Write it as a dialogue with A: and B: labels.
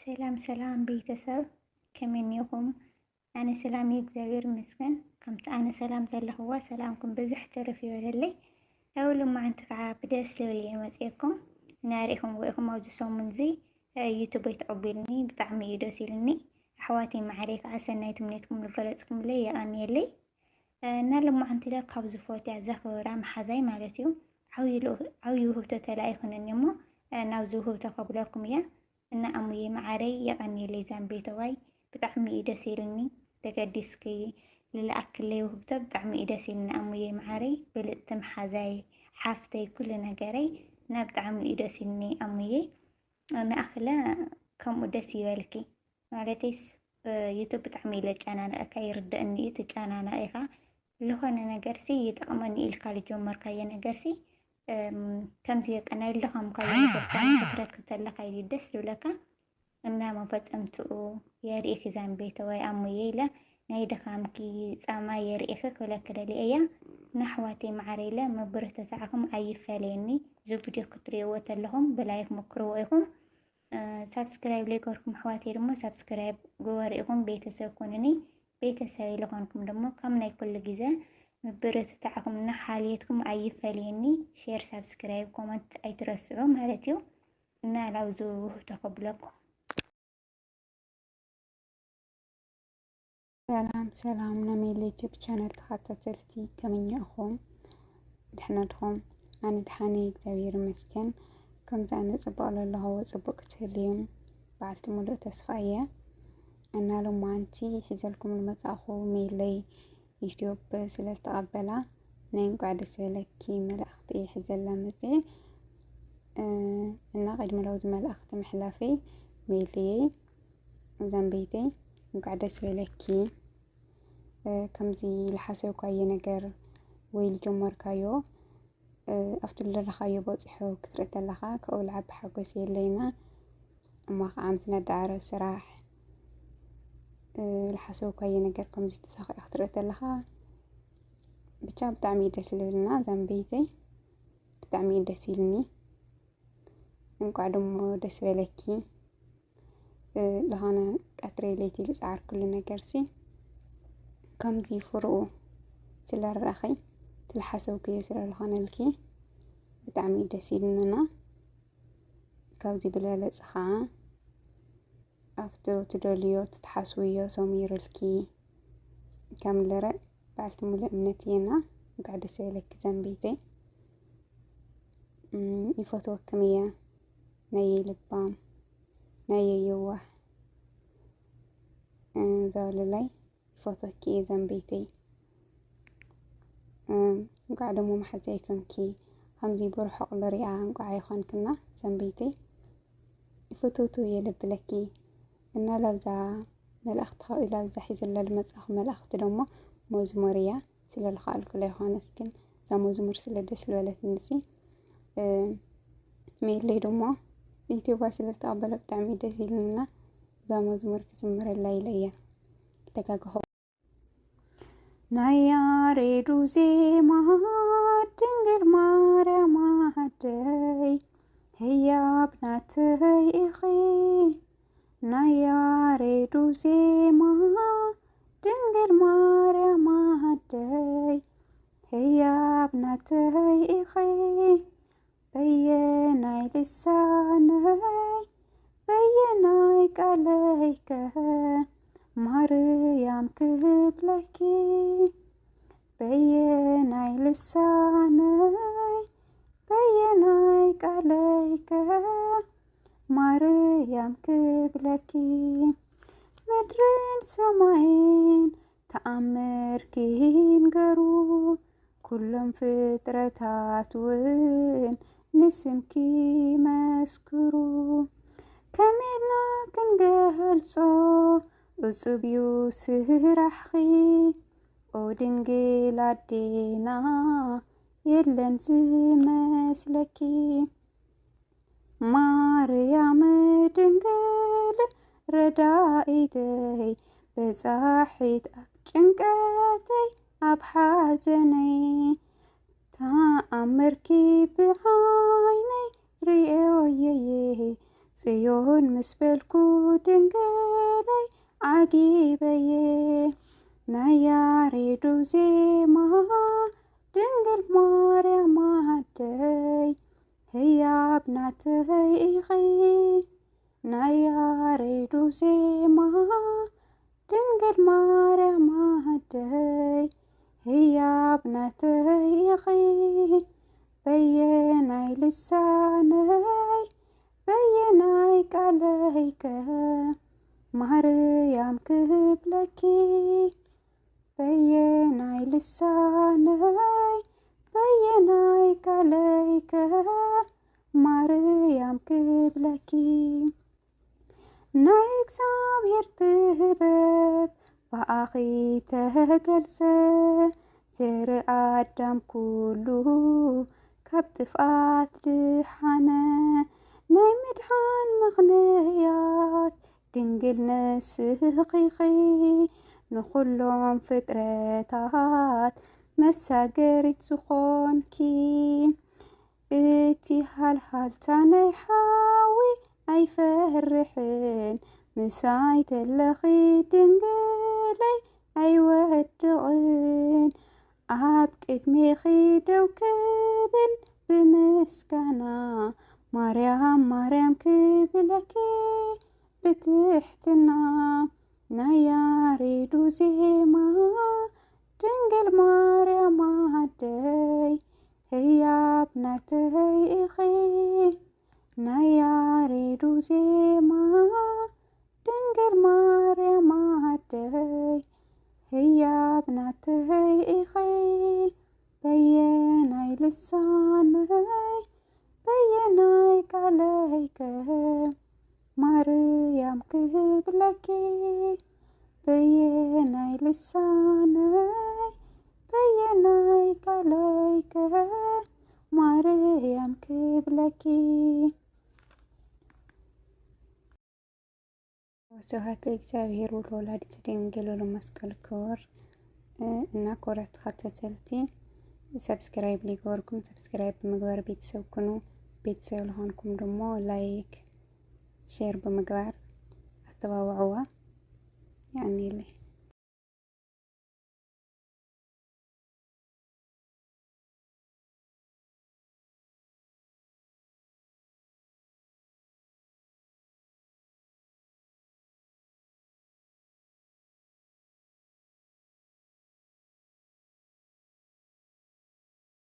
A: سلام سلام ቤተሰብ ከመኒኹም ኣነ ሰላም እግዚአብሔር ይመስገን ከምቲ ኣነ ሰላም ዘለኽዋ ሰላምኩም ብዙሕ ተረፍ ይበለለይ ኣብ ሎማዓንቲ ከዓ ብደስ ልብል እየ መፅአኩም እናሪኢኹም ወኢኹም ኣብዚ ሰሙን እዚ ዩቱብ ተቐቢልኒ ብጣዕሚ እዩ ደስ ኢሉኒ ኣሕዋተይ ማዕረይ ከዓ ሰናይ ትምኒትኩም ዝገለፅኩምለይ የቀኒየለይ እና ሎማዓንቲ ለ ካብ ዝፈትያ ዘኽብራ መሓዛይ ማለት እዩ ዓብዪ ውህብቶ ተላኢኹንኒ እሞ ናብዚ ውህብቶ ከብለኩም እያ እና ኣሙዬ ማዕረይ የቀኒየለይ ዛንቤተዋይ ብጣዕሚ እዩ ደስ ኢሉኒ ተገዲስኪ ልለኣክለይ ውህብቶ ብጣዕሚ እዩ ደስ ኢሉኒ ኣሙዬ ማዕረይ ብልጥቲ መሓዛይ ሓፍተይ ኩሉ ነገረይ እና ብጣዕሚ እዩ ደስ ኢሉኒ ኣሙዬ ንኣኽለ ከምኡ ደስ ይበልኪ ማለተይስ ዩቱብ ብጣዕሚ ለጨናነቐካ ይርድአኒ እዩ ትጨናነቐካ ዝኾነ ነገርሲ ይጠቕመኒ ኢልካ ልጀመርካዮ ነገርሲ ከምዚ የቀናይልኸም ካዮ ነገርሲ ክትረክብ ተለካ ኢሉ ደስ ዝብለካ እና መፈፀምትኡ የርእኪ ዛንቤተዋይ ኣሙዬ ኢለ ናይ ደኻምኪ ፃማ የርእኪ ክብለክ ደልየ እያ ንኣሕዋተይ ማዕረይ ኢለ መበረታትዓኹም ኣይፈለየኒ እዚ ቪድዮ ክትሪእዎ ተለኹም ብላይክ ሞክርዎ ኢኹም ሳብስክራይብ ዘይገበርኩም ኣሕዋተይ ድማ ሳብስክራይብ ግበሩ ኢኹም ቤተሰብ ኮኑኒ ቤተሰብ ኢልኾንኩም ደሞ ከም ናይ ኩሉ ግዜ መበረታትዓኹም እና ሓልየትኩም ኣይፈለየኒ ሼር ሳብስክራይብ ኮመንት ኣይትረስዑ ማለት እዩ እና ላብዚ ውህብቶ ከብለኩም
B: ሰላም ናሜል ዩቲዩብ ቻናል ተኸታተልቲ ከመኛኹም ድሕና ድኹም ኣነ ድሓነ እግዚአብሔር ይመስገን ከምዚ ኣነ ፅቡቅ ዘለኹ ፅቡቅ ክትህልዩ በዓልቲ ሙሉእ ተስፋ እየ እና ሎማዓንቲ ሒዘልኩም ዝመፃኹ ሜለይ ዩቲዩብ ስለዝተቐበላ ናይ እንኳዕ ደስ በለኪ መልእኽቲ ሒዘላ መፅአ እና ቅድሚ ለውዚ መልእኽቲ ምሕላፈይ ሜለይ ዛንቤተይ እንኳዕ ደስ በለኪ ከምዚ ዝሓሰብካዮ ነገር ወይ ዝጀመርካዮ ኣብቲ ዝደለኻዮ በፂሑ ክትርኢ ተለኻ ካብኡ ዝዓቢ ሓጎስ የለይና እሞ ከዓ ምስ ነዳዓረ ስራሕ ዝሓሰብካዮ ነገር ከምዚ ተሳኺዑ ክትርኢ ተለኻ ብቻ ብጣዕሚ እዩ ደስ ዝብልና ዛንቤተይ ብጣዕሚ እዩ ደስ ኢሉኒ እንኳዕ ደሞ ደስ በለኪ ዝኾነ ቀትሪ ለይቲ ዝፀዓር ኩሉ ነገርሲ ከምዚ ፍርኡ ስለረአኺ ትልሓሰብክዮ ስለዝኾነልኪ ብጣዕሚ እዩ ደስ ኢሉና ካብዚ ብለለፅ ከዓ ኣብቲ ትደልዮ ትሓስብዮ ሰሚሩልኪ ከም ልርእ በዓልቲ ሙሉእ እምነት እየና እንኳዕ ደስ በለኪ ዛንቤተይ ይፈትወክም እየ ናየይ ልባም ናየይ የዋህ ዘብልላይ ይፈትወኪ እየ ዛንቤተይ እንኳዕ ደሞ ማሕዘይ ከምኪ ከምዚ ብርሑቕ ዝሪኣ እንኳዕ ኣይኮንክና ዛንቤተይ ይፈትውቱ እየ ልብለኪ እና ላብዛ መልእኽቲ ካብኡ ላብዛ ሒዘላ ዝመፃኹ መልእኽቲ ደሞ መዝሙር እያ ስለዝኸኣልኩ ዘይኮነስ ግን እዛ መዝሙር ስለ ደስ ዝበለትንሲ ሜለይ ደሞ ዩቱባ ስለዝተቐበለ ብጣዕሚ ደስ ኢሉና እዛ መዝሙር ክዝምረላ ኢለ እያ ተጋግኹ ናይ ያሬዱ ዜማ ድንግል ማርያም ኣደይ ህያብ ናተይ ኢኺ ናይ ያሬዱ ዜማ ድንግል ማርያም ኣደይ ህያብ ናተይ ኢኺ በየናይ ልሳነይ በየናይ ቃለይከ ማርያም ክብለኪ በየናይ ልሳነይ በየናይ ቃለይከ ማርያም ክብለኪ ምድርን ሰማይን ተኣምርኪ ይንገሩ ኩሎም ፍጥረታት ውን ንስምኪ መስክሩ ከመይልና ክንገልጾ እጹብ እዩ ስራሕኺ ኦ ድንግል ኣዴና የለን ዝመስለኪ ማርያም ድንግል ረዳኢተይ በጻሒት ኣብ ጭንቀተይ ኣብ ሓዘነይ ተኣምርኪ ብዓይነይ ርእዮ የየ ጽዮን ምስ በልኩ ድንግለይ ዓጊበየ ናይ ያሬዱ ዜማ ድንግል ማርያም ኣደይ ህያብ ናተይ ኢኺ ናይ ያሬዱ ዜማ ድንግል ማርያም ኣደይ ህያብ ናተይ ኢኺ በየናይ ልሳነይ በየናይ ቃለይከ ማርያም ክብለኪ በየናይ ልሳነይ በየናይ ቃለይከ ማርያም ክብለኪ ናይ እግዚአብሔር ጥበብ በአኺ ተገልጸ ዘርኢ አዳም ኩሉ ካብ ጥፍኣት ድሓነ ናይ ምድሓን ምኽንያት ድንግል ነስኺኺ ንኹሎም ፍጥረታት መሳገሪት ዝኾንኪ እቲ ሃልሃልታ ናይ ሓዊ ኣይፈርሕን ምሳይ ተለኺ ድንግለይ ኣይወድቕን ኣብ ቅድሜኺ ደው ክብል ብምስጋና ማርያም ማርያም ክብለኪ ብትሕትና ናይ ያሬዱ ዜማ ድንግል ማርያም ኣደይ ህያብ ናተይ ኢኺ ናይ ያሬዱ ዜማ ድንግል ማርያም ኣደይ ህያብ ናተይ ኢኺ በየናይ ልሳነይ በየናይ ቃለይከ ማርያም ክብለኪ በየናይ ልሳነይ በየናይ ቃለይከ ማርያም ክብለኪ። ወስብሐት ለእግዚአብሔር ወለወላዲቱ ድንግል ወለመስቀሉ ክቡር። እና ኮራት ተኸታተልቲ ሰብስክራይብ ሊገበርኩም ሰብስክራይብ ብምግባር ቤተሰብ ኩኑ። ቤተሰብ ለሆንኩም ደሞ ላይክ ሼር ብምግባር ኣተባብዕዋ። ያዕኒለይ